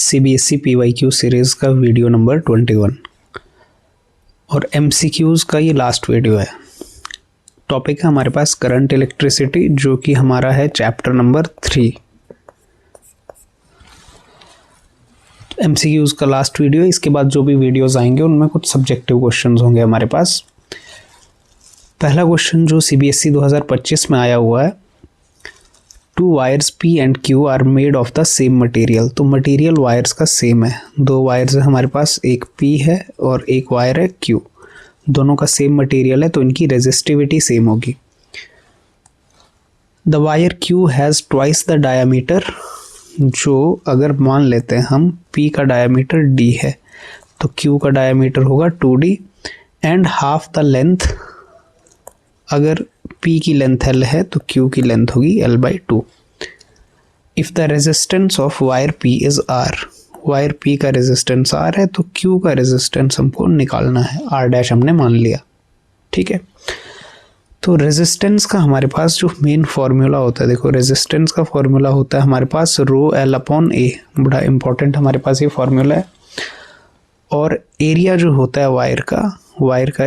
CBSE PYQ series का video number 21 और MCQs का ये लास्ट वीडियो है। टॉपिक है हमारे पास करंट इलेक्ट्रिसिटी, जो कि हमारा है चैप्टर नंबर 3। MCQs का लास्ट वीडियो है। इसके बाद जो भी वीडियोस आएंगे उनमें कुछ सब्जेक्टिव क्वेश्चंस होंगे हमारे पास। पहला क्वेश्चन जो CBSE 2025 में आया हुआ है, 2 wires P and Q are made of the same material. तो मटेरियल वायर्स का सेम है, 2 वायर्स है हमारे पास, एक P है और एक वायर है Q। दोनों का सेम मटेरियल है तो इनकी रेजिस्टिविटी सेम होगी। The wire Q has twice the diameter, जो अगर मान लेते हैं हम P का डायामीटर D है तो Q का डायामीटर होगा 2D and half the length. अगर P की लेंथ L है तो Q की लेंथ होगी L/2। If the resistance of wire P is R, wire P का रेजिस्टेंस R है तो Q का रेजिस्टेंस हमको निकालना है, R' हमने मान लिया। ठीक है, तो रेजिस्टेंस का हमारे पास जो मेन फार्मूला होता है, देखो रेजिस्टेंस का फार्मूला होता है हमारे पास ρL/A, बड़ा इंपॉर्टेंट हमारे पास ये फार्मूला है। और एरिया जो होता है वायर का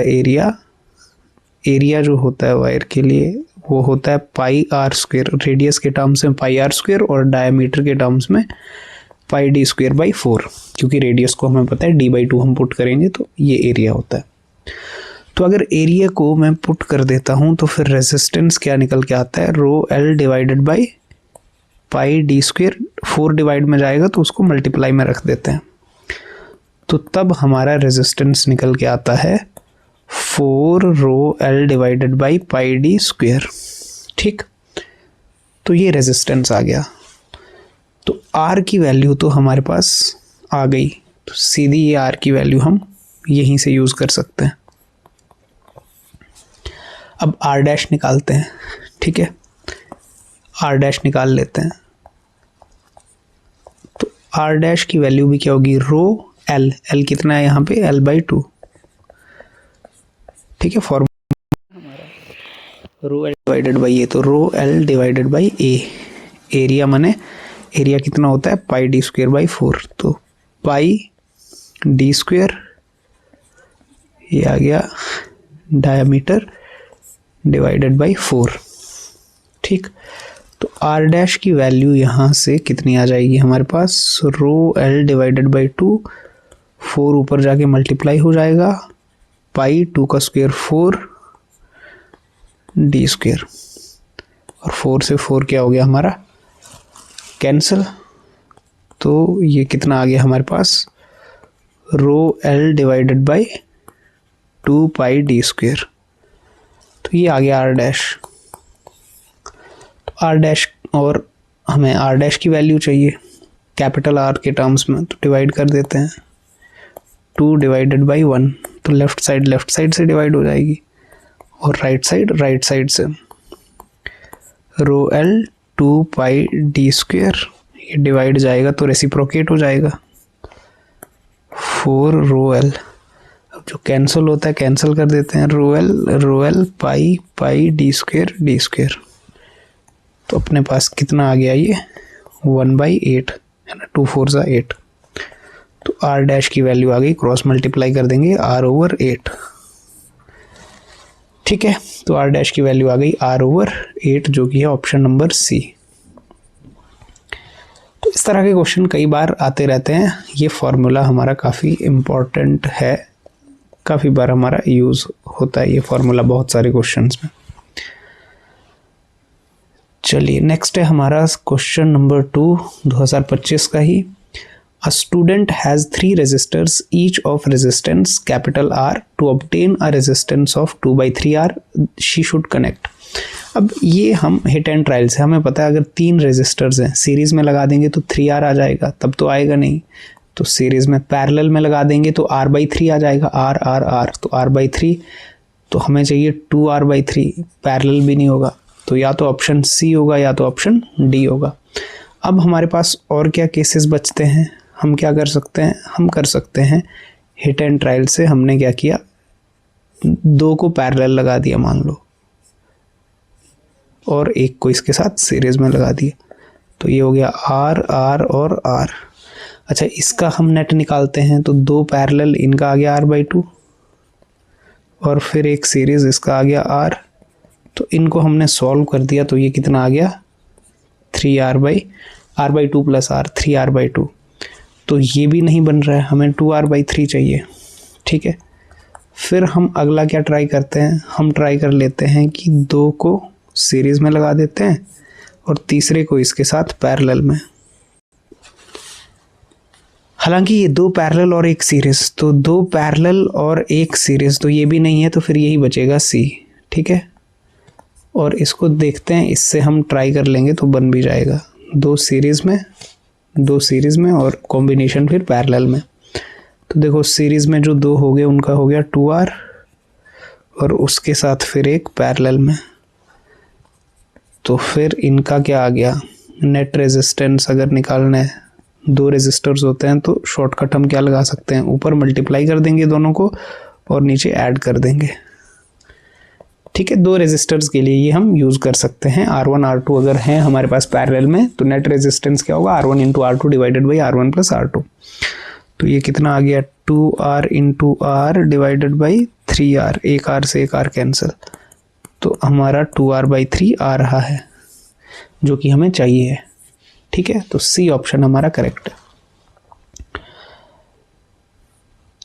एरिया जो होता है वायर के लिए वो होता है πr²। रेडियस के टर्म्स में πr² और डायमीटर के टर्म्स में πd²/4, क्योंकि रेडियस को हमें पता है d/2 हम पुट करेंगे तो ये एरिया होता है। तो अगर एरिया को मैं पुट कर देता हूँ तो फिर रेजिस्टेंस क्या निकल के आता है, ρL/πd²। 4 डिवाइड में जाएगा तो उसको मल्टीप्लाई में रख देते हैं, तो तब हमारा रेजिस्टेंस निकल के आता है 4ρL/πd²। ठीक, तो ये रेजिस्टेंस आ गया। तो R की वैल्यू तो हमारे पास आ गई, तो सीधी ये R की वैल्यू हम यहीं से यूज़ कर सकते हैं। अब R' निकालते हैं। ठीक है, R' निकाल लेते हैं। तो R' की वैल्यू भी क्या होगी, ρL। L कितना है यहाँ पे, L/2। ठीक है, फॉर्मूला हमारा ρL/A, तो ρL/A। एरिया माने एरिया कितना होता है, πd²/4, तो πd², ये आ गया डायमीटर /4। ठीक, तो R' की वैल्यू यहाँ से कितनी आ जाएगी हमारे पास, ρL/2, 4 ऊपर जाके मल्टीप्लाई हो जाएगा, π2 का स्क्वायर 4 d², और 4 से 4 क्या हो गया हमारा, कैंसिल। तो ये कितना आ गया हमारे पास, ρL/2πd²। तो ये आ गया R'। तो R' और हमें R' की वैल्यू चाहिए कैपिटल R के टर्म्स में, तो डिवाइड कर देते हैं, 2 / 1, तो लेफ्ट साइड से डिवाइड हो जाएगी और राइट साइड से। ρL/2πd², ये डिवाइड जाएगा तो रेसिप्रोकेट हो जाएगा, 4ρL। अब जो कैंसिल होता है कैंसिल कर देते हैं, ρL πd²। तो अपने पास कितना आ गया, ये 1/8 है ना, 2 4 = 8। तो R' की वैल्यू आ गई, क्रॉस मल्टीप्लाई कर देंगे R/8। ठीक है, तो R' की वैल्यू आ गई R/8, जो कि है ऑप्शन नंबर C। तो इस तरह के क्वेश्चन कई बार आते रहते हैं। ये फॉर्मूला हमारा काफ़ी इम्पोर्टेंट है, काफ़ी बार हमारा यूज़ होता है ये फॉर्मूला बहुत सारे क्वेश्चंस में। चलिए नेक्स्ट है हमारा क्वेश्चन नंबर 2, 2025 का ही। A student has 3 resistors, each of resistance capital R. To obtain a resistance of 2/3R, she should connect. अब ये हम हिट एंड ट्रायल से हमें पता है, अगर 3 रेजिस्टर्स हैं सीरीज़ में लगा देंगे तो 3R आ जाएगा, तब तो आएगा नहीं। तो सीरीज़ में पैरेलल में लगा देंगे तो R/3 आ जाएगा, R, तो R/3। तो हमें चाहिए 2R/3, पैरेलल भी नहीं होगा, तो या तो ऑप्शन C होगा या तो ऑप्शन D होगा। अब हमारे पास और क्या केसेस बचते हैं, हम क्या कर सकते हैं, हम कर सकते हैं हिट एंड ट्रायल से। हमने क्या किया, 2 को पैरेलल लगा दिया मान लो, और एक को इसके साथ सीरीज में लगा दिया, तो ये हो गया R, R और R। अच्छा, इसका हम नेट निकालते हैं तो 2 पैरेलल इनका आ गया r/2 और फिर एक सीरीज इसका आ गया r। तो इनको हमने सॉल्व कर दिया तो ये कितना आ गया 3r/2 प्लस r, 3r/2। तो ये भी नहीं बन रहा है, हमें 2r/3 चाहिए। ठीक है, फिर हम अगला क्या ट्राई करते हैं, हम ट्राई कर लेते हैं कि 2 को सीरीज में लगा देते हैं और तीसरे को इसके साथ पैरेलल में। हालांकि ये 2 पैरेलल और एक सीरीज, तो 2 पैरेलल और एक सीरीज तो ये भी नहीं है, तो फिर यही बचेगा C। ठीक है, और इसको देखते हैं, इससे हम ट्राई कर लेंगे तो बन भी जाएगा। 2 सीरीज में और कॉम्बिनेशन फिर पैरेलल में। तो देखो सीरीज में जो 2 हो गए उनका हो गया 2r और उसके साथ फिर एक पैरेलल में। तो फिर इनका क्या आ गया, नेट रेजिस्टेंस अगर निकालना है, 2 रेजिस्टर्स होते हैं तो शॉर्टकट हम क्या लगा सकते हैं, ऊपर मल्टीप्लाई कर देंगे दोनों को और नीचे ऐड कर देंगे। ठीक है, 2 रेजिस्टर्स के लिए ये हम यूज कर सकते हैं। R1 R2 अगर हैं हमारे पास पैरेलल में तो नेट रेजिस्टेंस क्या होगा, R1 into R2 divided by R1 plus R2। तो ये कितना आ गया 2r into R divided by 3r, एक R से एक R कैंसिल, तो हमारा 2r/3 आ रहा है जो कि हमें चाहिए है। ठीक है, तो C ऑप्शन हमारा करेक्ट है।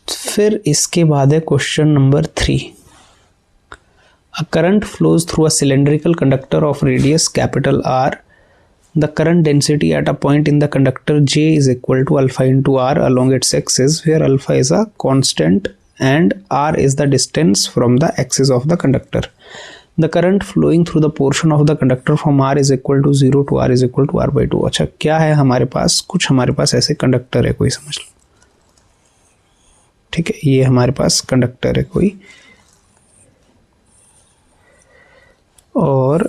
फिर इसके बाद है question number 3। A current flows through a cylindrical conductor of radius capital R. The current density at a point in the conductor J is equal to alpha into R along its axis, where alpha is a constant and R is the distance from the axis of the conductor. The current flowing through the portion of the conductor from R is equal to 0 to R is equal to R/2। अच्छा, क्या है हमारे पास, कुछ हमारे पास ऐसे conductor है कोई, समझ लो। ठीक है, ये हमारे पास कंडक्टर है कोई, और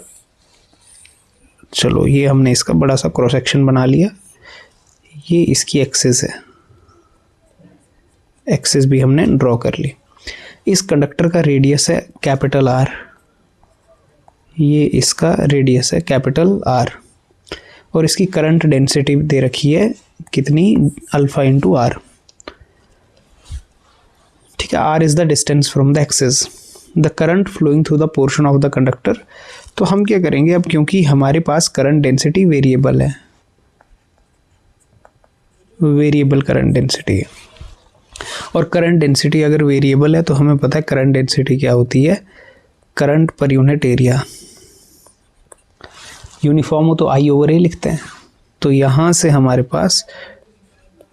चलो ये हमने इसका बड़ा सा क्रॉस सेक्शन बना लिया। ये इसकी एक्सिस है, एक्सिस भी हमने ड्रॉ कर ली। इस कंडक्टर का रेडियस है कैपिटल R, ये इसका रेडियस है कैपिटल R, और इसकी करंट डेंसिटी दे रखी है कितनी, अल्फा इंटू R। ठीक है, R is the distance from the axis, the current flowing through the portion of the conductor. तो हम क्या करेंगे अब, क्योंकि हमारे पास करंट डेंसिटी वेरिएबल है, वेरिएबल करंट डेंसिटी है, और करंट डेंसिटी अगर वेरिएबल है तो हमें पता है करंट डेंसिटी क्या होती है, current per unit area. Uniform हो तो I/A लिखते हैं। तो यहाँ से हमारे पास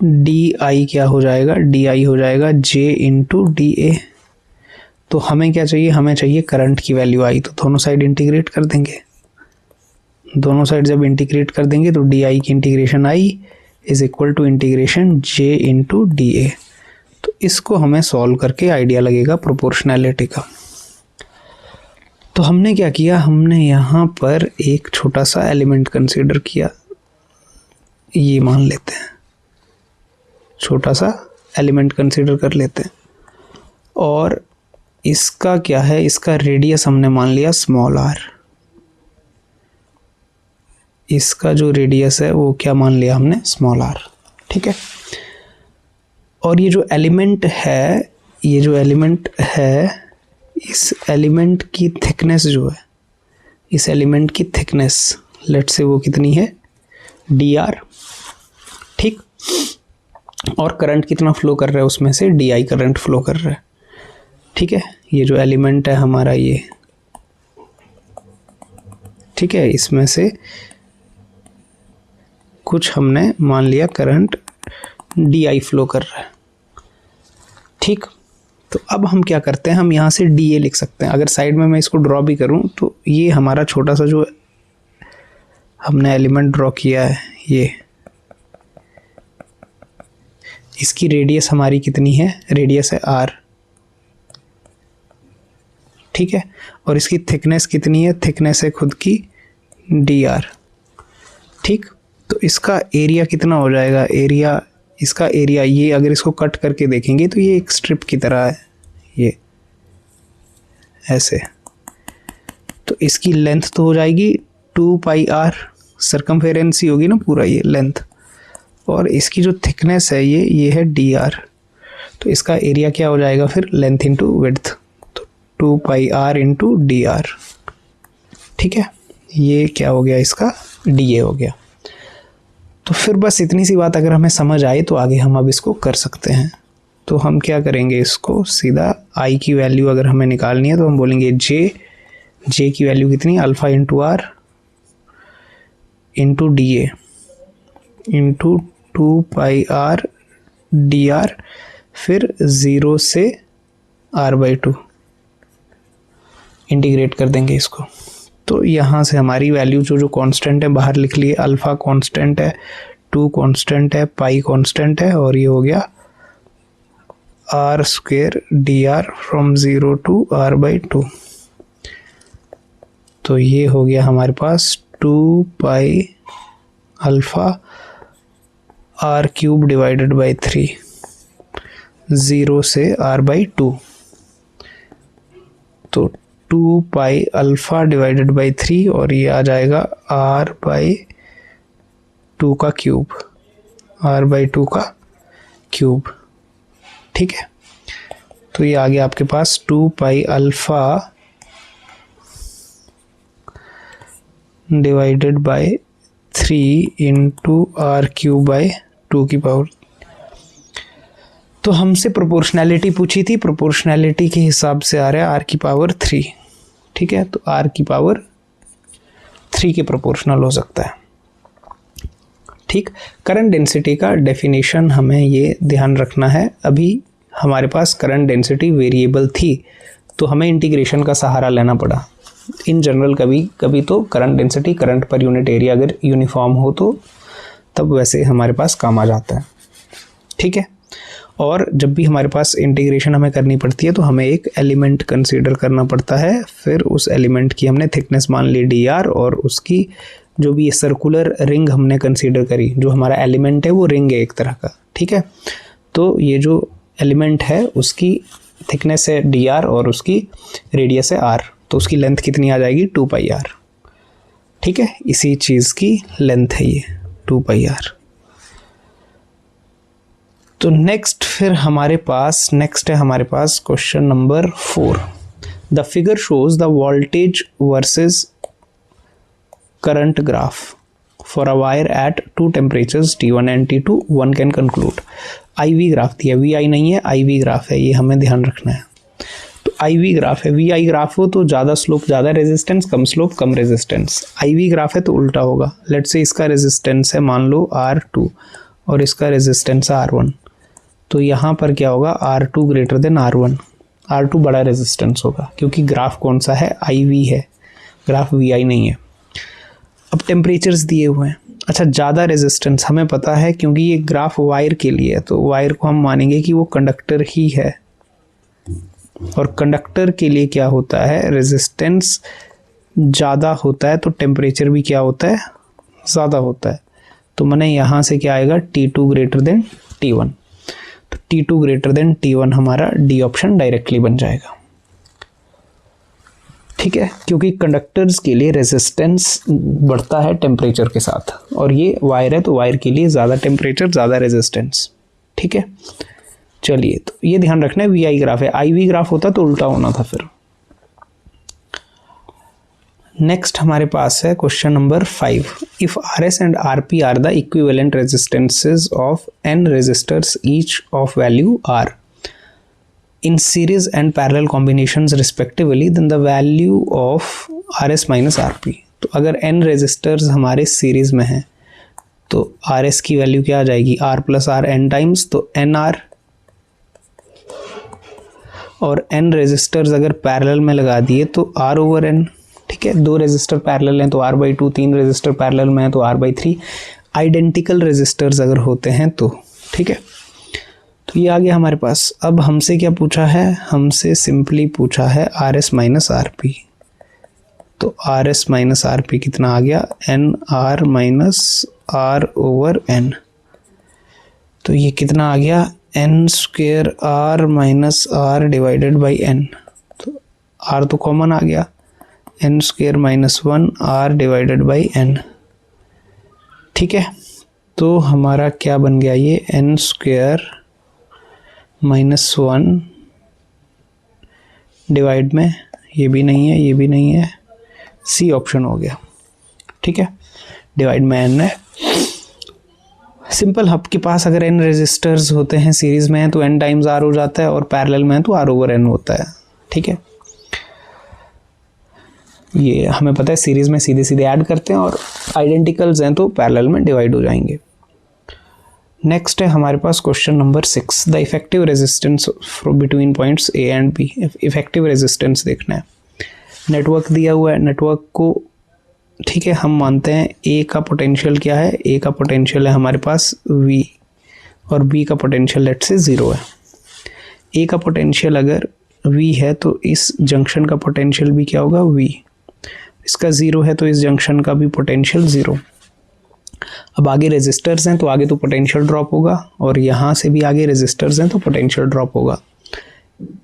DI क्या हो जाएगा, DI हो जाएगा J इंटू DA। तो हमें क्या चाहिए, हमें चाहिए करंट की वैल्यू I, तो दोनों साइड इंटीग्रेट कर देंगे। दोनों साइड जब इंटीग्रेट कर देंगे तो DI की integration I is equal to integration J into DA। तो इसको हमें सॉल्व करके आइडिया लगेगा प्रोपोर्शनैलिटी का। तो हमने क्या किया, हमने यहाँ पर एक छोटा सा एलिमेंट कंसीडर किया, ये मान लेते हैं, छोटा सा एलिमेंट कंसीडर कर लेते हैं, और इसका क्या है, इसका रेडियस हमने मान लिया स्मॉल r। इसका जो रेडियस है वो क्या मान लिया हमने, स्मॉल r। ठीक है, और ये जो एलिमेंट है, ये जो एलिमेंट है, इस एलिमेंट की थिकनेस जो है, इस एलिमेंट की थिकनेस लेट्स से वो कितनी है, dr। ठीक, और करंट कितना फ्लो कर रहा है उसमें से, DI करंट फ्लो कर रहा है। ठीक है, ये जो एलिमेंट है हमारा ये, ठीक है, इसमें से कुछ हमने मान लिया करंट DI फ्लो कर रहा है। ठीक, तो अब हम क्या करते हैं, हम यहाँ से DA लिख सकते हैं। अगर साइड में मैं इसको ड्रॉ भी करूँ तो ये हमारा छोटा सा जो हमने एलिमेंट ड्रॉ किया है, ये इसकी रेडियस हमारी कितनी है, रेडियस है R। ठीक है, और इसकी थिकनेस कितनी है, थिकनेस है खुद की dr। ठीक, तो इसका एरिया कितना हो जाएगा, एरिया, इसका एरिया, ये अगर इसको कट करके देखेंगे तो ये एक स्ट्रिप की तरह है, ये ऐसे। तो इसकी लेंथ तो हो जाएगी 2 पाई r, सरकमफेरेंस ही होगी ना पूरा ये लेंथ, और इसकी जो थिकनेस है ये है डी आर, तो इसका एरिया क्या हो जाएगा फिर, लेंथ इंटू विड्थ, तो 2 pi are into D R. ठीक है, ये क्या हो गया, इसका डी ए हो गया। तो फिर बस इतनी सी बात अगर हमें समझ आई तो आगे हम अब इसको कर सकते हैं। तो हम क्या करेंगे, इसको सीधा आई की वैल्यू अगर हमें निकालनी है तो हम बोलेंगे जे की वैल्यू कितनी, alpha into r into d a into 2 pi r d r, फिर 0 से r/2 इंटीग्रेट कर देंगे इसको। तो यहाँ से हमारी वैल्यू जो कांस्टेंट है बाहर लिख लिए, अल्फ़ा कांस्टेंट है, 2 कांस्टेंट है, पाई कांस्टेंट है, और ये हो गया r² dr from 0 to r/2। तो ये हो गया हमारे पास 2 pi alpha r³ divided by 3, 0 से r/2। तो 2 पाई अल्फ़ा डिवाइडेड बाई 3 और ये आ जाएगा r/2 का क्यूब, r/2 का क्यूब। ठीक है, तो ये आ गया आपके पास 2 pi alpha divided by 3 into r³ by 2 की पावर। तो हमसे प्रोपोर्शनैलिटी पूछी थी, प्रोपोर्शनैलिटी के हिसाब से आ रहा है r की पावर 3। ठीक है, तो r की पावर 3 के प्रोपोर्शनल हो सकता है। ठीक, करंट डेंसिटी का डेफिनेशन हमें ये ध्यान रखना है। अभी हमारे पास करंट डेंसिटी वेरिएबल थी तो हमें इंटीग्रेशन का सहारा लेना पड़ा। इन जनरल कभी तो current density, current per unit area अगर यूनिफॉर्म हो तो तब वैसे हमारे पास काम आ जाता है। ठीक है, और जब भी हमारे पास इंटीग्रेशन हमें करनी पड़ती है तो हमें एक एलिमेंट कंसीडर करना पड़ता है। फिर उस एलिमेंट की हमने थिकनेस मान ली डी आर, और उसकी जो भी सर्कुलर रिंग हमने कंसीडर करी, जो हमारा एलिमेंट है वो रिंग है एक तरह का। ठीक है, तो ये जो एलिमेंट है उसकी थिकनेस है डी आर और उसकी रेडियस है आर, तो उसकी लेंथ कितनी आ जाएगी, 2 पाई आर। ठीक है, इसी चीज़ की लेंथ है ये 2 पाई आर। तो नेक्स्ट है हमारे पास question number 4। The figure shows the voltage versus current graph for a wire at 2 temperatures T1 and T2, one can conclude. IV graph दिया, VI नहीं है, IV ग्राफ है, ये हमें ध्यान रखना है। तो IV ग्राफ है, VI ग्राफ हो तो ज़्यादा स्लोप ज़्यादा रेजिस्टेंस, कम स्लोप कम रेजिस्टेंस। IV ग्राफ है तो उल्टा होगा। लेट से इसका रेजिस्टेंस है मान लो R2 और इसका रेजिस्टेंस है R1, तो यहाँ पर क्या होगा, R2 greater than R1, R2 बड़ा रेजिस्टेंस होगा क्योंकि ग्राफ कौन सा है, IV है, ग्राफ VI नहीं है। अब टेम्परेचर्स दिए हुए हैं। अच्छा, ज़्यादा रेजिस्टेंस हमें पता है क्योंकि ये ग्राफ वायर के लिए है, तो वायर को हम मानेंगे कि वो कंडक्टर ही है, और कंडक्टर के लिए क्या होता है, रेजिस्टेंस ज़्यादा होता है तो टेम्परेचर भी क्या होता है, ज़्यादा होता है। तो मैंने यहाँ से क्या आएगा, T2 ग्रेटर देन T1, तो T2 ग्रेटर देन T1 हमारा डी ऑप्शन डायरेक्टली बन जाएगा। ठीक है, क्योंकि कंडक्टर्स के लिए रेजिस्टेंस बढ़ता है टेम्परेचर के साथ, और ये वायर है तो वायर के लिए ज़्यादा टेम्परेचर ज़्यादा रेजिस्टेंस। ठीक है, चलिए, तो ये ध्यान रखना है VI ग्राफ है, IV ग्राफ होता तो उल्टा होना था फिर। नेक्स्ट हमारे पास है question number 5। If RS and RP are the equivalent resistances of n resistors each of value R in series and parallel combinations respectively, then the value of RS minus RP। तो अगर n resistors हमारे series में हैं तो RS की value क्या आ जाएगी, R plus R n times, तो NR, और n रेजिस्टर्स अगर पैरेलल में लगा दिए तो R ओवर n। ठीक है, 2 रेजिस्टर पैरेलल हैं तो R/2, 3 रेजिस्टर पैरेलल में है तो R/3। आइडेंटिकल रेजिस्टर्स अगर होते हैं तो, ठीक है, तो ये आ गया हमारे पास। अब हमसे क्या पूछा है, हमसे सिंपली पूछा है RS माइनस RP। तो RS माइनस RP कितना आ गया, NR minus R over N। तो ये कितना आ गया, N² R minus R divided by N। तो R तो कॉमन आ गया, N² minus 1 R divided by N। ठीक है, तो हमारा क्या बन गया, ये n स्क्वायर -1 डिवाइड में, ये भी नहीं है, ये भी नहीं है, सी ऑप्शन हो गया। ठीक है, डिवाइड में n है। सिंपल, आपके पास अगर n रेजिस्टर्स होते हैं सीरीज में है तो n टाइम्स r हो जाता है, और पैरेलल में है तो r/n होता है। ठीक है, ये हमें पता है, सीरीज में सीधे सीधे ऐड करते हैं, और आइडेंटिकल्स हैं तो पैरेलल में डिवाइड हो जाएंगे। नेक्स्ट है हमारे पास question number 6, the effective resistance between points A and B। Effective resistance देखना है। नेटवर्क दिया हुआ है, नेटवर्क को ठीक है हम मानते हैं A का पोटेंशियल क्या है, A का पोटेंशियल है हमारे पास V, और B का पोटेंशियल लेट से 0 है। A का पोटेंशियल अगर V है तो इस जंक्शन का पोटेंशियल भी क्या होगा, V। इसका 0 है तो इस जंक्शन का भी पोटेंशियल 0। अब आगे रेजिस्टर्स हैं तो आगे तो पोटेंशियल ड्रॉप होगा, और यहाँ से भी आगे रेजिस्टर्स हैं तो पोटेंशियल ड्रॉप होगा।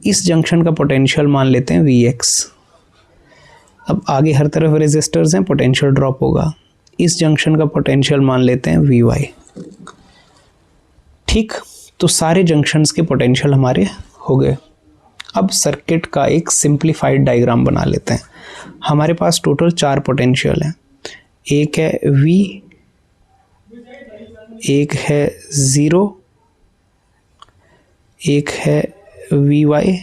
इस जंक्शन का पोटेंशियल मान लेते हैं Vx। अब आगे हर तरफ रेजिस्टर्स हैं, पोटेंशियल ड्रॉप होगा। इस जंक्शन का पोटेंशियल मान लेते हैं Vy। ठीक, तो सारे जंक्शंस के पोटेंशियल हमारे हो गए। अब सर्किट का एक सिंप्लीफाइड डायग्राम बना लेते हैं। हमारे पास टोटल 4 पोटेंशियल हैं। एक है V, एक है 0, एक है Vy,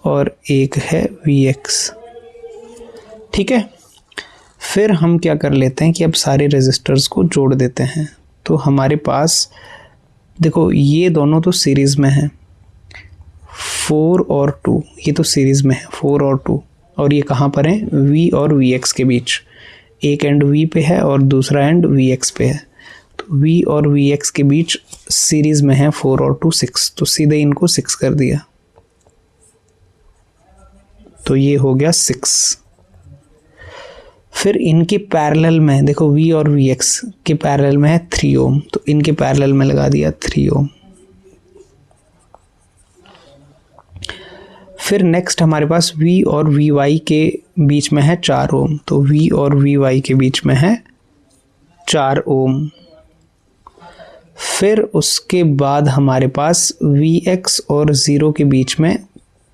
और एक है Vx। ठीक है, फिर हम क्या कर लेते हैं कि अब सारे रेजिस्टर्स को जोड़ देते हैं। तो हमारे पास देखो, ये दोनों तो सीरीज में हैं, 4 और 2, ये तो सीरीज में है 4 और 2, और ये कहाँ पर है, V और Vx के बीच। एक एंड V पे है और दूसरा एंड Vx पे है, तो V और Vx के बीच सीरीज में है 4 और 2 6, तो सीधे इनको 6 कर दिया, तो ये हो गया 6। फिर इनके पैरेलल में देखो, V और Vx के पैरेलल में है 3 ओम, तो इनके पैरेलल में लगा दिया 3 ओम। फिर नेक्स्ट हमारे पास V और Vy के बीच में है 4 ओम, तो V और Vy के बीच में है 4 ओम। फिर उसके बाद हमारे पास Vx और 0 के बीच में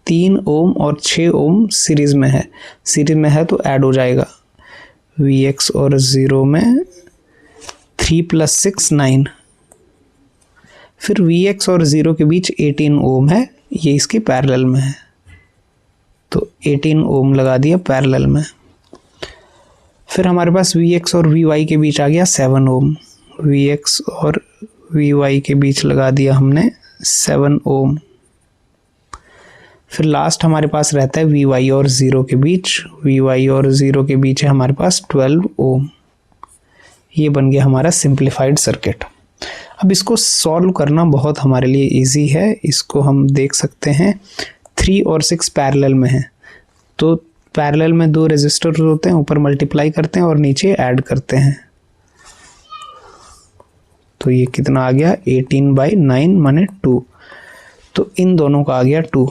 3 ओम और 6 ओम सीरीज में है। सीरीज में है तो ऐड हो जाएगा, Vx और 0 में 3 + 6 9। फिर Vx और 0 के बीच 18 ओम है, ये इसके पैरेलल में है, तो 18 ओम लगा दिया पैरेलल में। फिर हमारे पास Vx और Vy के बीच आ गया 7 ओम, Vx और Vy के बीच लगा दिया हमने 7 ओम। फिर लास्ट हमारे पास रहता है Vy और 0 के बीच, Vy और 0 के बीच है हमारे पास 12 ओम। ये बन गया हमारा सिंप्लीफाइड सर्किट। अब इसको सॉल्व करना बहुत हमारे लिए इजी है। इसको हम देख सकते हैं 3 और 6 पैरेलल में है, तो पैरेलल में 2 रेजिस्टर होते हैं, ऊपर मल्टीप्लाई करते हैं और नीचे ऐड करते हैं, तो ये कितना आ गया 18/9 माने 2, तो इन दोनों का आ गया 2।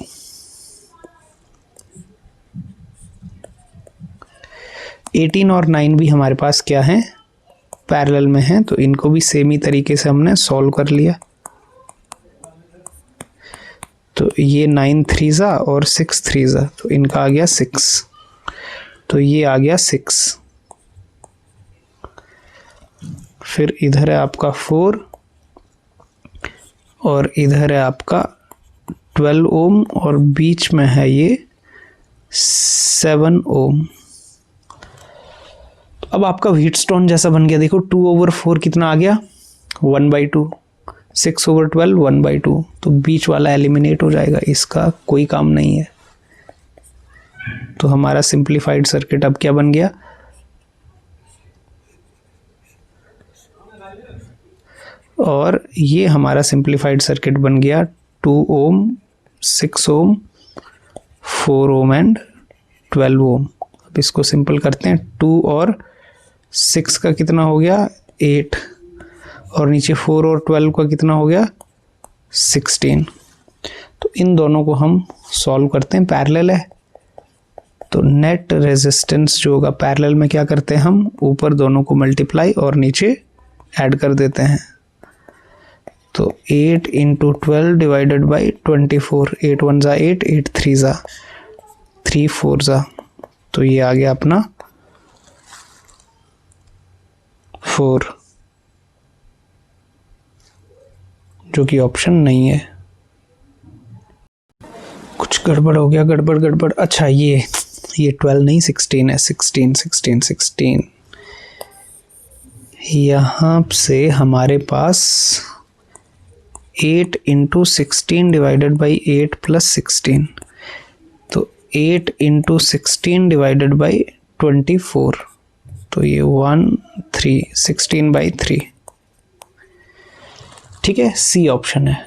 18 और 9 भी हमारे पास क्या है, पैरेलल में है, तो इनको भी सेम ही तरीके से हमने सॉल्व कर लिया। तो ये 9 3 और 6 3, तो इनका आ गया 6, तो ये आ गया 6। फिर इधर है आपका 4 और इधर है आपका 12 ओम और बीच में है ये 7 ओम। तो अब आपका व्हीटस्टोन जैसा बन गया। देखो 2/4 कितना आ गया 1/2, 6/12 1/2, तो बीच वाला एलिमिनेट हो जाएगा, इसका कोई काम नहीं है। तो हमारा सिंप्लीफाइड सर्किट अब क्या बन गया, और ये हमारा सिंप्लीफाइड सर्किट बन गया 2 ओम 6 ओम 4 ओम एंड 12 ओम। अब इसको सिंपल करते हैं, 2 और 6 का कितना हो गया 8, और नीचे 4 और 12 का कितना हो गया 16। तो इन दोनों को हम सॉल्व करते हैं, पैरेलल है, तो नेट रेजिस्टेंस जो होगा पैरेलल में क्या करते हैं हम, ऊपर दोनों को मल्टीप्लाई और नीचे ऐड कर देते हैं। तो 8 इंटू 12 डिवाइडेड बाई 24, 8 1 ज़ा 8, 8 3 ज़ा 3 4 ज़ा, तो ये आ गया अपना 4, जो कि ऑप्शन नहीं है। कुछ गड़बड़ हो गया, गड़बड़। अच्छा ये 12 नहीं 16 है, 16। यहाँ से हमारे पास 8 इंटू 16 डिवाइडेड बाई 8 प्लस 16, तो 8 इंटू 16 डिवाइडेड बाई 24, तो ये 1 3, 16/3। ठीक है, सी ऑप्शन है।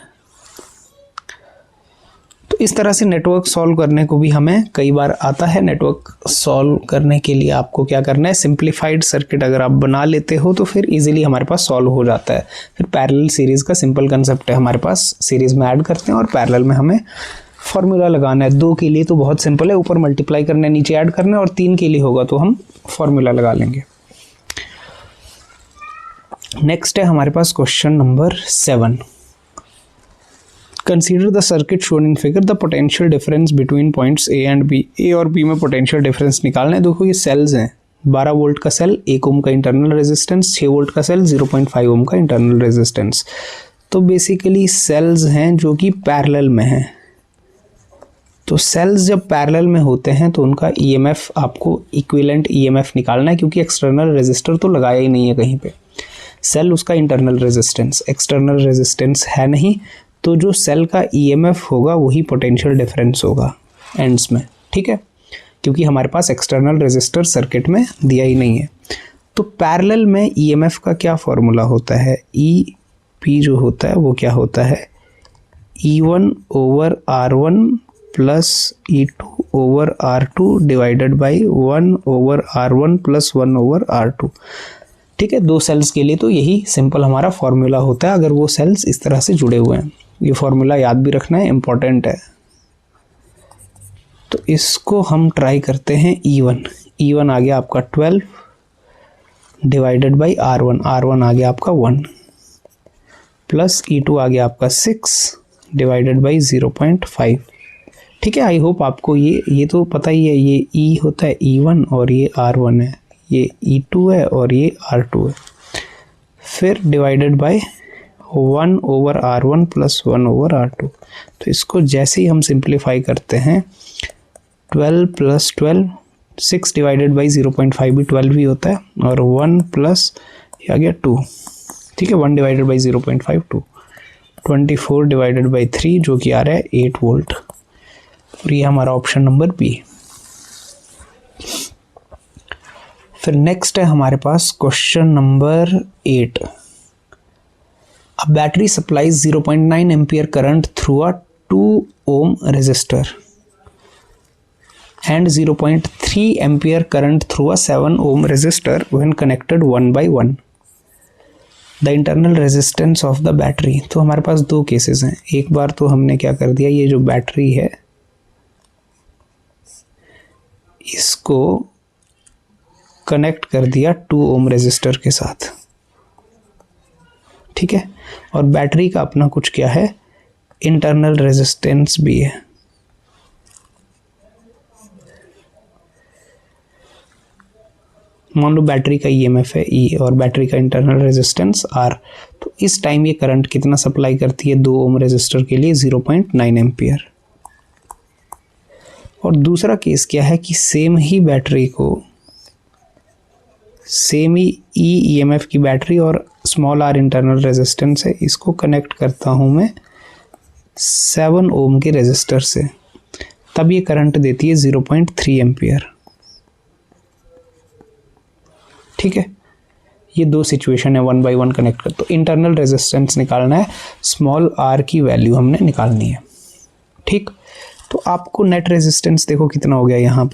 तो इस तरह से नेटवर्क सॉल्व करने को भी हमें कई बार आता है। नेटवर्क सॉल्व करने के लिए आपको क्या करना है, सिंप्लीफाइड सर्किट अगर आप बना लेते हो तो फिर इजीली हमारे पास सॉल्व हो जाता है। फिर पैरेलल सीरीज़ का सिंपल कंसेप्ट है, हमारे पास सीरीज़ में ऐड करते हैं और पैरेलल में हमें फॉर्मूला लगाना है। 2 के लिए तो बहुत सिंपल है, ऊपर मल्टीप्लाई करना है, नीचे ऐड करना है, और 3 के लिए होगा तो हम फॉर्मूला लगा लेंगे। नेक्स्ट है हमारे पास question number 7। Consider the circuit shown in figure, the potential difference between points A and B. A और बी में पोटेंशियल डिफरेंस निकालना है। देखो ये सेल्स हैं, 12 वोल्ट का सेल, 1 ओम का इंटरनल रेजिस्टेंस, 6 वोल्ट का सेल, 0.5 ओम का इंटरनल रेजिस्टेंस। तो बेसिकली सेल्स हैं जो कि पैरेलल में हैं। तो सेल्स जब पैरेलल में होते हैं तो उनका ईएमएफ, आपको इक्विवेलेंट ईएमएफ निकालना है, क्योंकि एक्सटर्नल रेजिस्टर तो लगाया ही नहीं है कहीं पे। सेल उसका इंटरनल रेजिस्टेंस, एक्सटर्नल रेजिस्टेंस है नहीं, तो जो सेल का ईएमएफ होगा वही पोटेंशियल डिफरेंस होगा एंड्स में। ठीक है, क्योंकि हमारे पास एक्सटर्नल रेजिस्टर सर्किट में दिया ही नहीं है। तो पैरेलल में ईएमएफ का क्या फॉर्मूला होता है, ई पी जो होता है वो क्या होता है, E1 over R1 plus E2 over R2 divided by 1 over R1 plus 1 over R2। ठीक है, 2 सेल्स के लिए तो यही सिंपल हमारा फॉर्मूला होता है, अगर वो सेल्स इस तरह से जुड़े हुए हैं। ये फॉर्मूला याद भी रखना है, इम्पॉर्टेंट है। तो इसको हम ट्राई करते हैं। E1 आ गया आपका 12 डिवाइडेड बाई R1 आ गया आपका 1 प्लस E2 आ गया आपका 6 डिवाइडेड बाई 0.5। ठीक है, आई होप आपको ये तो पता ही है, ये E होता है E1 और ये R1 है, ये E2 है और ये R2 है। फिर divided by 1 over R1 plus 1 over R2। तो इसको जैसे ही हम सिंप्लीफाई करते हैं, 12 प्लस 12, 6 डिवाइडेड बाई 0.5 भी 12 भी होता है, और 1 प्लस ये आ गया 2। ठीक है, 1 डिवाइडेड बाई 0.5 2, 24 डिवाइडेड बाई 3 जो कि आ रहा है 8 वोल्ट। और ये हमारा ऑप्शन नंबर बी। फिर नेक्स्ट है हमारे पास question number 8। A battery supplies 0.9 ampere current through a 2 ohm resistor and 0.3 ampere current through a 7 ohm resistor when connected one by one. The internal resistance of the battery। तो हमारे पास 2 cases हैं। एक बार तो हमने क्या कर दिया, ये जो बैटरी है इसको कनेक्ट कर दिया 2 ओम रेजिस्टर के साथ। ठीक है, और बैटरी का अपना कुछ क्या है, इंटरनल रेजिस्टेंस भी है। मान लो बैटरी का ईएमएफ है E और बैटरी का इंटरनल रेजिस्टेंस R। तो इस टाइम ये करंट कितना सप्लाई करती है 2 ओम रेजिस्टर के लिए, 0.9 एम्पियर। और दूसरा केस क्या है कि सेम ही बैटरी को, सेम ही ईएमएफ की बैटरी और स्मॉल r इंटरनल रेजिस्टेंस है, इसको कनेक्ट करता हूं मैं 7 ओम के रेजिस्टर से, तब ये करंट देती है 0.3 एम्पियर। ठीक है, ये 2 सिचुएशन है, 1 बाई 1 कनेक्ट कर। तो इंटरनल रेजिस्टेंस निकालना है, स्मॉल r की वैल्यू हमने निकालनी है। ठीक, तो आपको नेट रेजिस्टेंस देखो कितना हो गया, यहाँ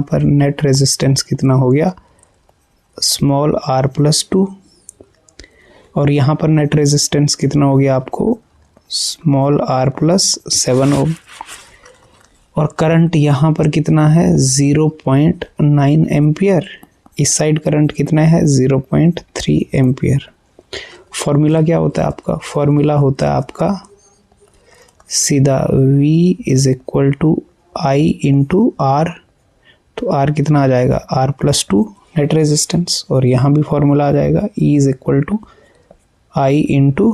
पर नेट रेजिस्टेंस कितना हो गया, स्मॉल r प्लस 2, और यहाँ पर नेट रेजिस्टेंस कितना हो गया आपको, स्मॉल r प्लस 7 ओम। और करंट यहाँ पर कितना है, 0.9 एम्पियर। इस साइड करंट कितना है, 0.3 एम्पियर। फॉर्मूला क्या होता है आपका? फॉर्मूला होता है आपका सीधा V is equal to I into R। तो R कितना आ जाएगा? R+2 net resistance. और यहाँ भी फॉर्मूला आ जाएगा E is equal to I into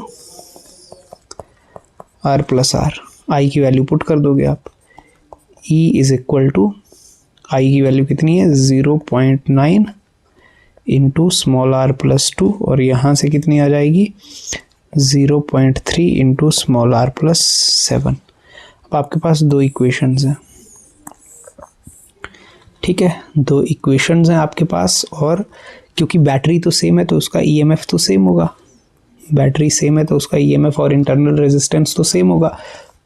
R+R। I की वैल्यू पुट कर दोगे आप। E is equal to I की वैल्यू कितनी है? 0.9 इंटू स्मॉल r+2 और यहाँ से कितनी आ जाएगी? 0.3 इंटू स्मॉल r+7। अब आपके पास दो इक्वेशंस हैं, ठीक है, दो इक्वेशंस हैं आपके पास। और क्योंकि बैटरी तो सेम है तो उसका ईएमएफ तो सेम होगा, बैटरी सेम है तो उसका ईएमएफ और इंटरनल रेजिस्टेंस तो सेम होगा।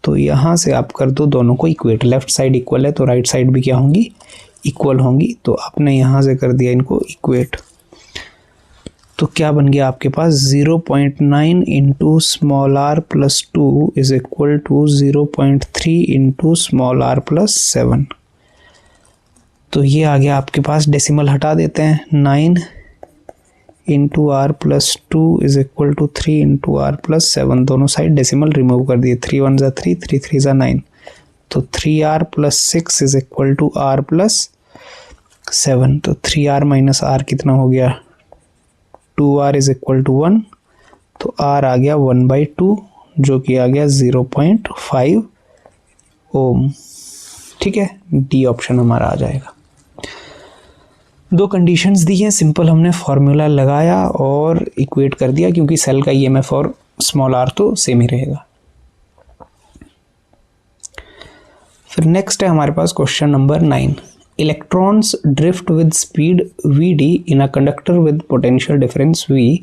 तो यहाँ से आप कर दो दोनों को इक्वेट। लेफ्ट साइड इक्वल है तो राइट साइड भी क्या होंगी? इक्वल होंगी। तो आपने यहाँ से कर दिया इनको इक्वेट। तो क्या बन गया आपके पास? 0.9 into small r+2 is equal to 0.3 into small r+7। तो ये आ गया आपके पास। डेसिमल हटा देते हैं। 9 into r+2 is equal to 3 into r+7। दोनों साइड डेसिमल रिमूव कर दिए। 3 1 ज़ा 3, 3 3 ज़ा 9। तो 3r+6 is equal to r+7। तो 3r माइनस r कितना हो गया? 2r is equal to 1। तो r आ गया 1/2 जो कि आ गया 0.5 ओम। ठीक है, डी ऑप्शन हमारा आ जाएगा। दो कंडीशंस दी हैं, सिंपल हमने फॉर्मूला लगाया और इक्वेट कर दिया क्योंकि सेल का ईएमएफ और स्मॉल r तो सेम ही रहेगा। फिर नेक्स्ट है हमारे पास question number 9। Electrons drift with speed vd in a conductor with potential difference v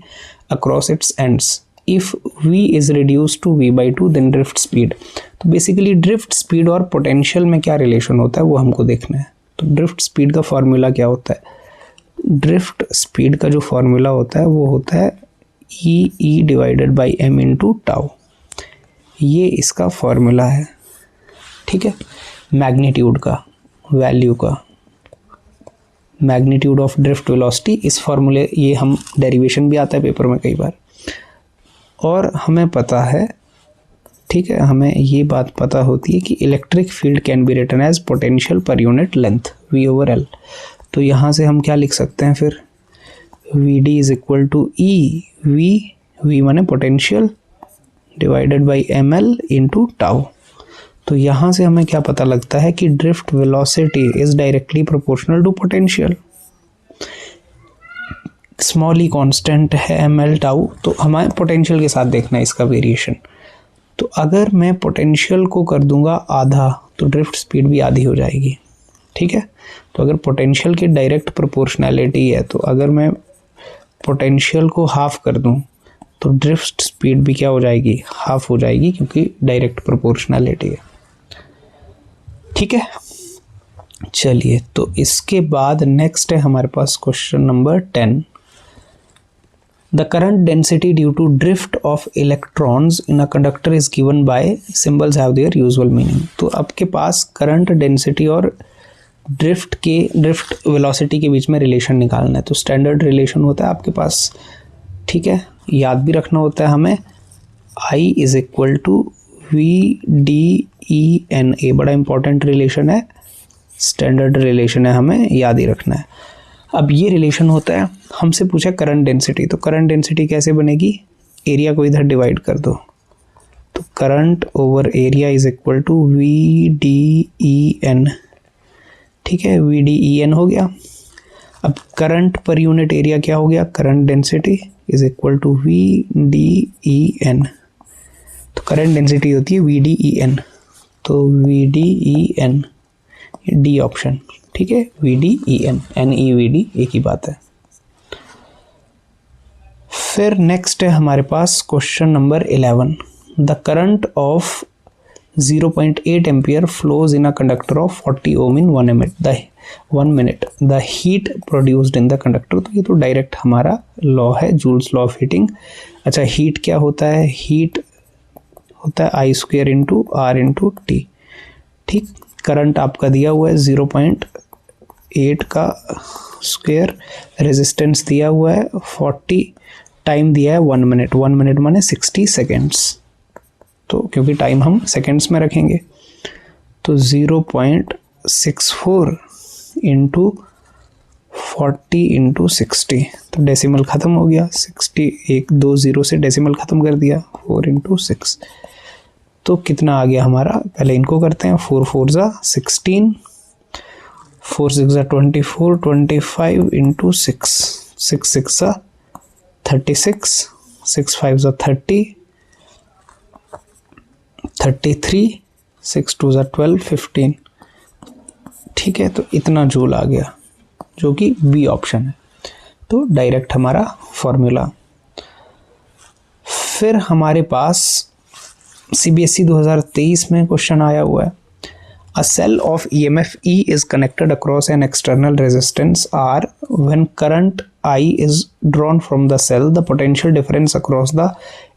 across its ends. If v is reduce to v/2 then drift speed. तो basically drift speed और potential में क्या relation होता है वो हमको देखना है। तो ड्रिफ्ट स्पीड का फॉर्मूला क्या होता है? ड्रिफ्ट स्पीड का जो फॉर्मूला होता है वो होता है E divided by m into tau. ये इसका फॉर्मूला है, ठीक है, मैग्नीट्यूड का, वैल्यू का, मैग्नीट्यूड ऑफ ड्रिफ्ट वेलोसिटी। इस फॉर्मूले, ये हम डेरिवेशन भी आता है पेपर में कई बार। और हमें पता है, ठीक है, हमें ये बात पता होती है कि electric field can be written as potential per unit length V/L। तो यहाँ से हम क्या लिख सकते हैं फिर? Vd is equal to e v माने potential divided by ml into tau. तो यहाँ से हमें क्या पता लगता है कि drift velocity is directly proportional to potential. Small ही कांस्टेंट है ml टाउ, तो हमें पोटेंशियल के साथ देखना है इसका वेरिएशन। तो अगर मैं पोटेंशियल को कर दूंगा आधा तो ड्रिफ्ट स्पीड भी आधी हो जाएगी, ठीक है। तो अगर पोटेंशियल की डायरेक्ट प्रोपोर्शनैलिटी है तो अगर मैं पोटेंशियल को हाफ कर दूं तो ड्रिफ्ट स्पीड भी क्या हो जाएगी? हाफ हो जाएगी, क्योंकि डायरेक्ट प्रोपोर्शनैलिटी है, ठीक है। चलिए, तो इसके बाद नेक्स्ट है हमारे पास question number 10। The current density due to drift of electrons in a conductor is given by symbols have their usual meaning। तो आपके पास करंट डेंसिटी और ड्रिफ्ट वेलोसिटी के बीच में रिलेशन निकालना है। तो स्टैंडर्ड रिलेशन होता है आपके पास, ठीक है, याद भी रखना होता है हमें। I is equal to VDENA, बड़ा इंपॉर्टेंट रिलेशन है, स्टैंडर्ड रिलेशन है, हमें याद ही रखना है। अब ये रिलेशन होता है, हमसे पूछा करंट डेंसिटी। तो करंट डेंसिटी कैसे बनेगी? एरिया को इधर डिवाइड कर दो, तो current over area is equal to VDEN, ठीक है, VDEN हो गया। अब करंट पर यूनिट एरिया क्या हो गया? Current density is equal to VDEN। तो करंट डेंसिटी होती है VDEN, तो VDEN डी ऑप्शन, ठीक है, VDEN, NEVD एक ही बात है। फिर नेक्स्ट है हमारे पास question number 11। The current of 0.8 ampere flows in a conductor of 40 ohm in 1 minute. The heat produced in the conductor. तो ये तो डायरेक्ट हमारा लॉ है, जूल्स लॉ ऑफ हीटिंग। अच्छा, हीट क्या होता है? हीट होता है I² into R into T, ठीक। करंट आपका दिया हुआ है 0.8 का स्क्वायर, रेजिस्टेंस दिया हुआ है 40, टाइम दिया है 1 मिनट, 1 मिनट माने 60 सेकेंड्स, तो क्योंकि टाइम हम सेकेंड्स में रखेंगे तो 0.64 इंटू 40 इंटू 60, तो डेसिमल ख़त्म हो गया, 60 1 2 0 से डेसिमल ख़त्म कर दिया, 4 इंटू 6, तो कितना आ गया हमारा, पहले इनको करते हैं, 4 4 ज़ा 16, 4 6 ज़ा 24, 25 इंटू 6, 6 6 ज़ा 36, 6 5 ज़ा 30, 33, 6 2 ज़ा 12, 15, ठीक है, तो इतना जूल आ गया जो कि बी ऑप्शन है, तो डायरेक्ट हमारा फॉर्मूला। फिर हमारे पास CBSE 2023 में क्वेश्चन आया हुआ है, a cell of EMF E is connected across an external resistance R. When current I is drawn from the cell, the potential difference across the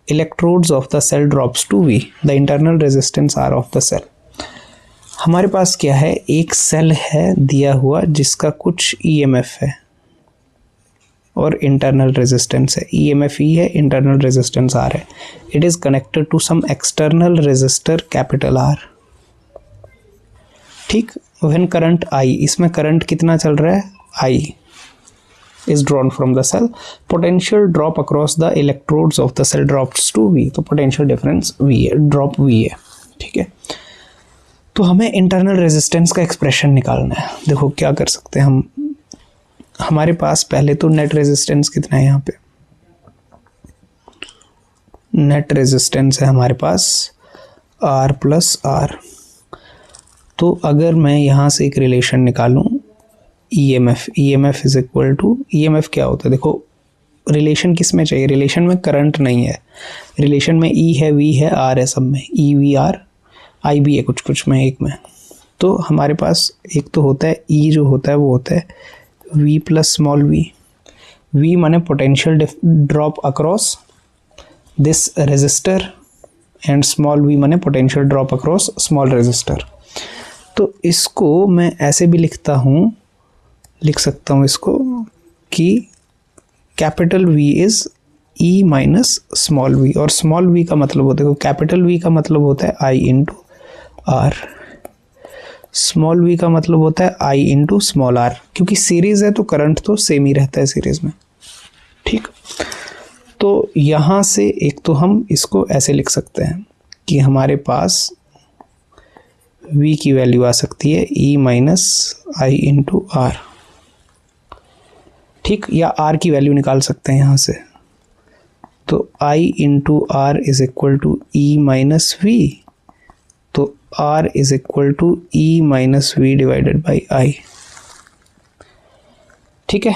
electrodes of the cell drops to V. The internal resistance R of the cell. हमारे पास क्या है, एक cell है दिया हुआ जिसका कुछ EMF है और इंटरनल रेजिस्टेंस है, EMF E है, इंटरनल रेजिस्टेंस R है। It is connected to some external resistor capital R, ठीक। व्हेन करंट I, इसमें करंट कितना चल रहा है, I is drawn from the cell, potential drop across the electrodes of the cell drops to V, तो potential difference V है, drop V है, ठीक है। तो हमें इंटरनल रेजिस्टेंस का एक्सप्रेशन निकालना है। देखो क्या कर सकते हैं हम, हमारे पास पहले तो नेट रेजिस्टेंस कितना है, यहाँ पे नेट रेजिस्टेंस है हमारे पास R प्लस R, तो अगर मैं यहाँ से एक रिलेशन निकालूं EMF is equal to, EMF क्या होता है, देखो रिलेशन किस में चाहिए, रिलेशन में करंट नहीं है, रिलेशन में E है, V है, R है, सब में EVR I भी है कुछ में, एक में, तो हमारे पास एक तो होता है E जो होता है वो होता है V plus small v, V माने potential drop across this resistor and small v माने potential drop across small resistor. तो इसको मैं ऐसे भी लिख सकता हूँ इसको कि capital V is E minus small v, और स्मॉल v का मतलब होता है, कैपिटल V का मतलब होता है I into R, small v का मतलब होता है I इंटू स्मॉल r, क्योंकि सीरीज है तो करंट तो सेम ही रहता है सीरीज में, ठीक। तो यहाँ से एक तो हम इसको ऐसे लिख सकते हैं कि हमारे पास v की वैल्यू आ सकती है E minus I into R, ठीक, या R की वैल्यू निकाल सकते हैं यहाँ से, तो I into R is equal to E minus V, तो R is equal to E minus V divided by I, ठीक है।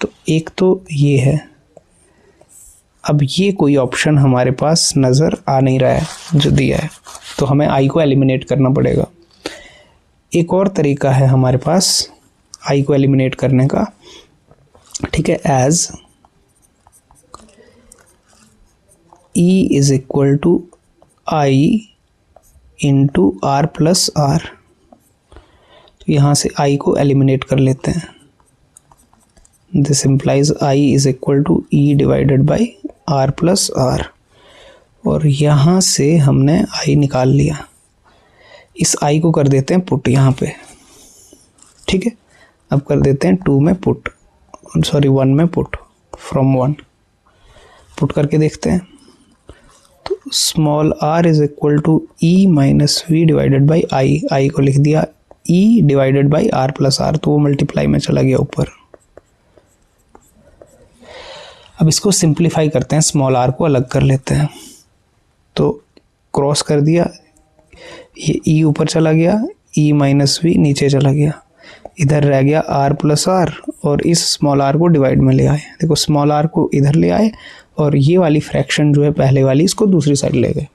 तो एक तो ये है, अब ये कोई ऑप्शन हमारे पास नज़र आ नहीं रहा है जो दिया है, तो हमें I को एलिमिनेट करना पड़ेगा। एक और तरीका है हमारे पास I को एलिमिनेट करने का, ठीक है, as E is equal to I into R plus R, तो यहाँ से I को एलिमिनेट कर लेते हैं, this implies I is equal to E divided by R plus R, और यहाँ से हमने I निकाल लिया, इस I को कर देते हैं पुट यहाँ पे, ठीक है। अब कर देते हैं 2 में पुट, सॉरी 1 में पुट, फ्रॉम 1 पुट करके देखते हैं, तो small r is equal to E minus V divided by I को लिख दिया E divided by R plus R, तो वो मल्टीप्लाई में चला गया ऊपर। अब इसको सिंप्लीफाई करते हैं, स्मॉल r को अलग कर लेते हैं, तो क्रॉस कर दिया, ये E ऊपर चला गया, E माइनस V नीचे चला गया, इधर रह गया R प्लस R, और इस स्मॉल r को डिवाइड में ले आए, देखो स्मॉल r को इधर ले आए और ये वाली फ्रैक्शन जो है पहले वाली इसको दूसरी साइड ले गए,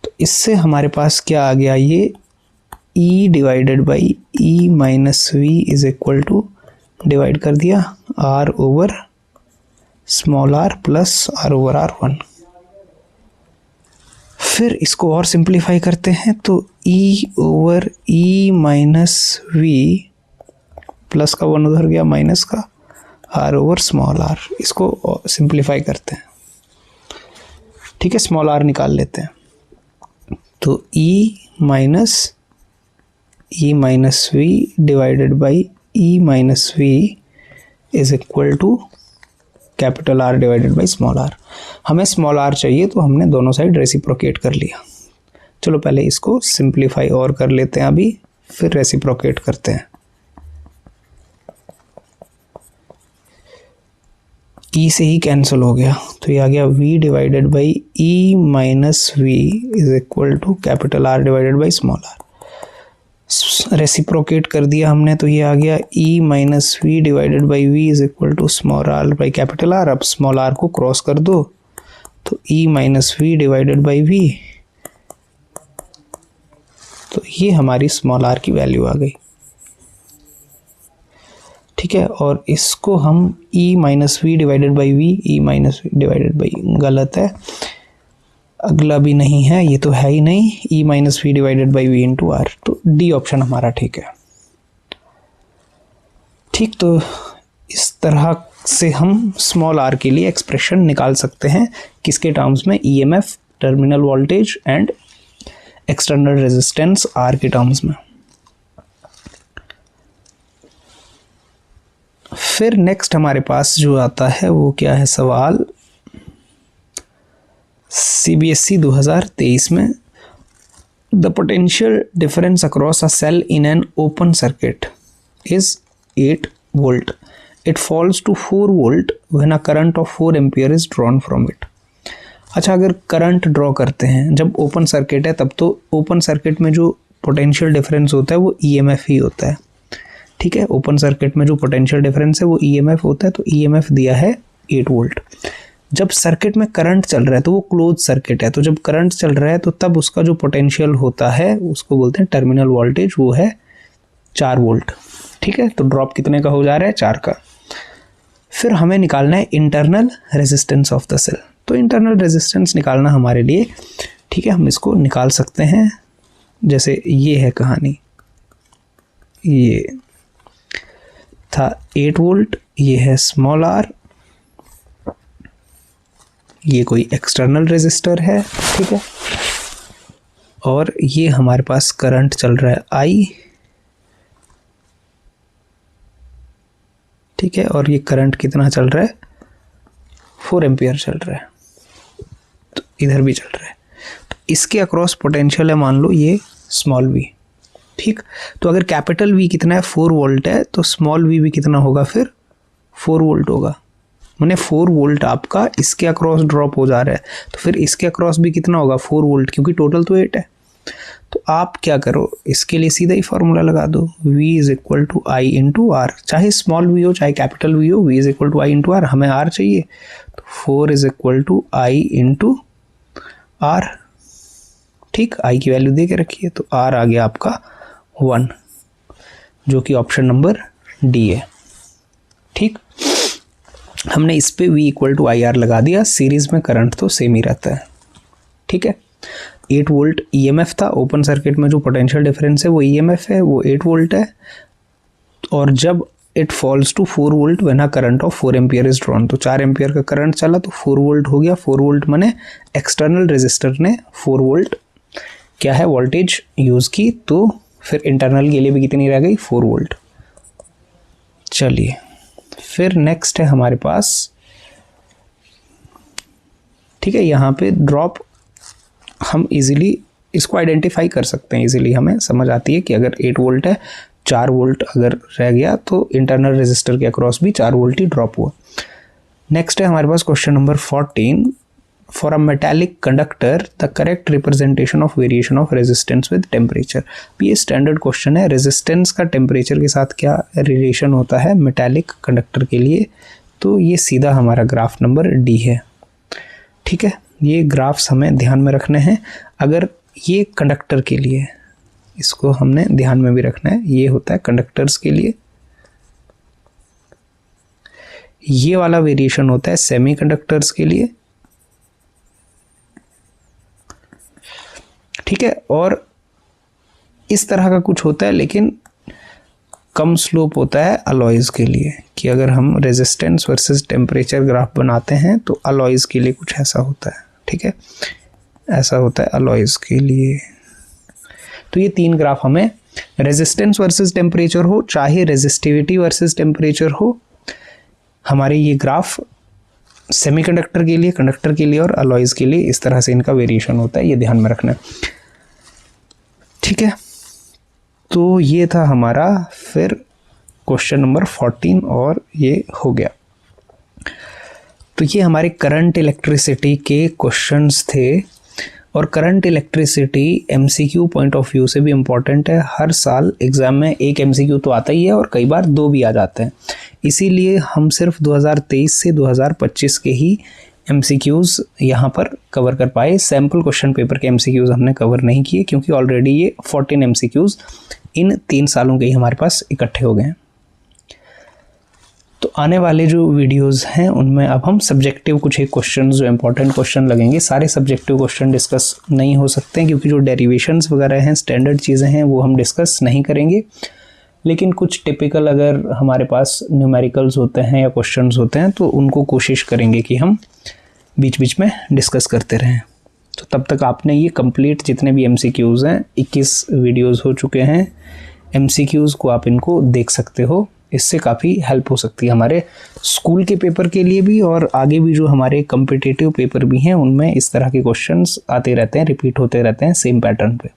तो इससे हमारे पास क्या आ गया, ये E divided by E minus V is equal to divide कर दिया R over small r plus R over R1। फिर इसको और सिंप्लीफाई करते हैं, तो E over E minus V, plus का 1 उधर गया माइनस का, आर ओवर स्मॉल आर, इसको सिंप्लीफाई करते हैं, ठीक है, स्मॉल आर निकाल लेते हैं। तो E minus V divided by E minus V is equal to capital R divided by small r. हमें स्मॉल आर चाहिए तो हमने दोनों साइड रेसिप्रोकेट कर लिया। चलो पहले इसको सिंप्लीफाई और कर लेते हैं अभी, फिर रेसिप्रोकेट करते हैं। ई से ही कैंसिल हो गया, तो ये आ गया v divided by E minus V is equal to capital R divided by small R. Reciprocate कर दिया हमने, तो ये आ गया e minus V divided by V is equal to small R by capital R. अब स्मॉल आर को cross कर दो, तो e minus V divided by V, तो ये हमारी स्मॉल आर की वैल्यू आ गई, ठीक है। और इसको हम e minus V divided by V, E minus V divided by, गलत है, अगला भी नहीं है, ये तो है ही नहीं, e minus V divided by V into R, तो डी ऑप्शन हमारा ठीक है। ठीक, तो इस तरह से हम स्मॉल आर के लिए एक्सप्रेशन निकाल सकते हैं, किसके टर्म्स में, EMF, terminal voltage and external resistance R के टर्म्स में। फिर नेक्स्ट हमारे पास जो आता है वो क्या है सवाल, CBSE 2023 में, the potential difference across a cell in an open circuit is 8 volt, it falls to 4 volt when a current of 4 ampere is drawn from it. अच्छा, अगर करंट ड्रॉ करते हैं जब ओपन सर्किट है, तब तो ओपन सर्किट में जो पोटेंशियल डिफरेंस होता है वो ईएमएफ ही होता है, ठीक है। ओपन सर्किट में जो पोटेंशियल डिफरेंस है वो ईएमएफ होता है, तो ईएमएफ दिया है 8 वोल्ट। जब सर्किट में करंट चल रहा है तो वो क्लोज सर्किट है, तो जब करंट चल रहा है तो तब उसका जो पोटेंशियल होता है उसको बोलते हैं टर्मिनल वोल्टेज, वो है 4 वोल्ट, ठीक है। तो ड्रॉप कितने का हो जा रहा है, 4 का। फिर हमें निकालना है internal resistance of the cell, तो इंटरनल रेजिस्टेंस निकालना हमारे लिए, ठीक है, हम इसको निकाल सकते हैं। जैसे ये है कहानी, ये था 8 वोल्ट, ये है स्मॉल आर, ये कोई एक्सटर्नल रेजिस्टर है, ठीक है, और ये हमारे पास करंट चल रहा है I, ठीक है, और ये करंट कितना चल रहा है, 4 एम्पियर चल रहा है, तो इधर भी चल रहा है, तो इसके अक्रॉस पोटेंशियल है मान लो ये स्मॉल v, ठीक। तो अगर कैपिटल V कितना है, 4 वोल्ट है, तो स्मॉल v भी कितना होगा, फिर 4 वोल्ट होगा, मैंने 4 वोल्ट आपका इसके अक्रॉस ड्रॉप हो जा रहा है, तो फिर इसके अक्रॉस भी कितना होगा, 4 वोल्ट, क्योंकि टोटल तो 8 है। तो आप क्या करो, इसके लिए सीधा ही फॉर्मूला लगा दो, v is equal to I into R, चाहे स्मॉल v हो चाहे कैपिटल V हो, v is equal to I into R, हमें r चाहिए, तो 4 is equal to I into R, ठीक, i की वैल्यू दे के रखिए, तो r आ गया आपका 1, जो कि ऑप्शन नंबर डी है, ठीक। हमने इस पे v equal to I R लगा दिया, सीरीज में करंट तो सेम ही रहता है, ठीक है। 8 वोल्ट ईएमएफ था, ओपन सर्किट में जो पोटेंशियल डिफरेंस है वो ईएमएफ है, वो 8 वोल्ट है, और जब it falls to 4 volt when a current of 4 ampere is drawn, तो 4 एम्पियर का करंट चला तो 4 वोल्ट हो गया, 4 वोल्ट माने एक्सटर्नल रेजिस्टर ने 4 वोल्ट क्या है वोल्टेज यूज़ की, तो फिर इंटरनल के लिए भी कितनी रह गई, 4 वोल्ट। चलिए फिर नेक्स्ट है हमारे पास, ठीक है, यहाँ पे ड्रॉप हम इजीली इसको आइडेंटिफाई कर सकते हैं, इजीली हमें समझ आती है कि अगर 8 वोल्ट है, 4 वोल्ट अगर रह गया तो इंटरनल रेजिस्टर के अक्रॉस भी 4 वोल्ट ही ड्रॉप हुआ। नेक्स्ट है हमारे पास question number 14, for a metallic conductor the correct representation of variation of resistance with temperature. ये स्टैंडर्ड क्वेश्चन है, रेजिस्टेंस का टेम्परेचर के साथ क्या रिलेशन होता है मेटालिक कंडक्टर के लिए, तो ये सीधा हमारा ग्राफ नंबर डी है, ठीक है। ये ग्राफ्स हमें ध्यान में रखने हैं, अगर ये कंडक्टर के लिए, इसको हमने ध्यान में भी रखना है, ये होता है कंडक्टर्स के लिए, ये वाला वेरिएशन होता है सेमीकंडक्टर्स के लिए, ठीक है, और इस तरह का कुछ होता है, लेकिन कम स्लोप होता है अलॉयज़ के लिए, कि अगर हम रेजिस्टेंस वर्सेस टेम्परेचर ग्राफ बनाते हैं तो अलॉयज़ के लिए कुछ ऐसा होता है, ठीक है, ऐसा होता है अलॉयज़ के लिए। तो ये 3 ग्राफ हमें, रेजिस्टेंस वर्सेस टेम्परेचर हो चाहे रेजिस्टिविटी वर्सेस टेम्परेचर हो, हमारे ये ग्राफ सेमीकंडक्टर के लिए, कंडक्टर के लिए और अलॉयज़ के लिए इस तरह से इनका वेरिएशन होता है, ये ध्यान में रखना है, ठीक है। तो ये था हमारा फिर क्वेश्चन नंबर 14 और ये हो गया। तो ये हमारे करंट इलेक्ट्रिसिटी के क्वेश्चंस थे, और current electricity MCQ point of view से भी इम्पॉर्टेंट है। हर साल एग्ज़ाम में एक एमसीक्यू तो आता ही है और कई बार 2 भी आ जाते हैं, इसीलिए हम सिर्फ 2023 से 2025 के ही एमसीक्यूज़ यहाँ पर कवर कर पाए। सैम्पल क्वेश्चन पेपर के एमसीक्यूज़ हमने कवर नहीं किए, क्योंकि ऑलरेडी ये 14 एमसीक्यूज़ इन 3 सालों के ही हमारे पास इकट्ठे हो गए हैं। तो आने वाले जो वीडियोस हैं उनमें अब हम सब्जेक्टिव कुछ एक क्वेश्चन, जो इंपॉर्टेंट क्वेश्चन लगेंगे, सारे सब्जेक्टिव क्वेश्चन डिस्कस नहीं हो सकते हैं, क्योंकि जो डेरिवेशंस वगैरह हैं, स्टैंडर्ड चीज़ें हैं, वो हम डिस्कस नहीं करेंगे। लेकिन कुछ टिपिकल अगर हमारे पास न्यूमेरिकल्स होते हैं या क्वेश्चंस होते हैं तो उनको कोशिश करेंगे कि हम बीच बीच में डिस्कस करते रहें। तो तब तक आपने ये कंप्लीट जितने भी एमसीक्यूज़ हैं, 21 वीडियोस हो चुके हैं, एमसीक्यूज़ को आप इनको देख सकते हो, इससे काफ़ी हेल्प हो सकती है हमारे स्कूल के पेपर के लिए भी, और आगे भी जो हमारे कॉम्पिटिटिव पेपर भी हैं उनमें इस तरह के क्वेश्चंस आते रहते हैं, रिपीट होते रहते हैं सेम पैटर्न पे।